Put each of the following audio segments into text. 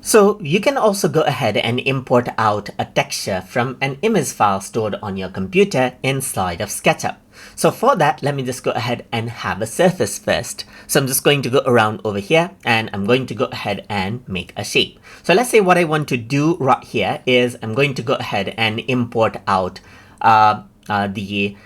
So you can also go ahead and import out a texture from an image file stored on your computer inside of SketchUp. So for that, let me just go ahead and have a surface first. So I'm just going to go around over here and I'm going to go ahead and make a shape. So let's say what I want to do right here is I'm going to go ahead and import out the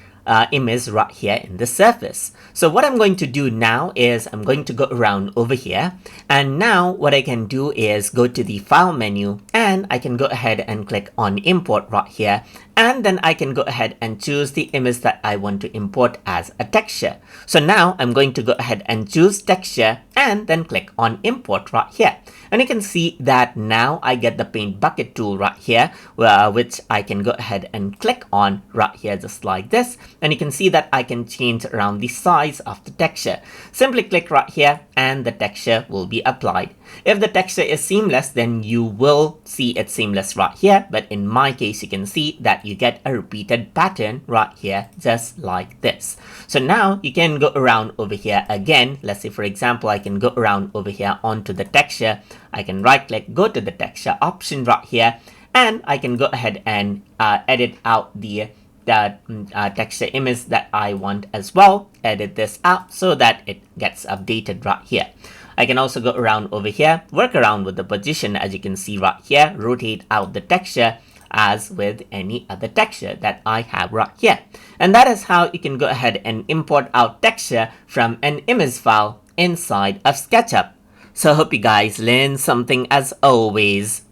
image right here in the surface. So what I'm going to do now is I'm going to go around over here, and now what I can do is go to the file menu and I can go ahead and click on import right here, and then I can go ahead and choose the image that I want to import as a texture. So now I'm going to go ahead and choose texture and then click on import right here. And you can see that now I get the paint bucket tool right here, which I can go ahead and click on right here just like this. And you can see that I can change around the size of the texture. Simply click right here and the texture will be applied. If the texture is seamless, then you will see it seamless right here. But in my case, you can see that you get a repeated pattern right here, just like this. So now you can go around over here again. Let's say, for example, I can go around over here onto the texture. I can right click, go to the texture option right here, and I can go ahead and edit out the texture image that I want as well. Edit this out so that it gets updated right here. I can also go around over here, work around with the position as you can see right here, rotate out the texture as with any other texture that I have right here. And that is how you can go ahead and import out texture from an image file inside of SketchUp. So I hope you guys learned something as always.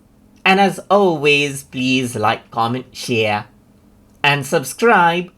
And as always, please like, comment, share, and subscribe.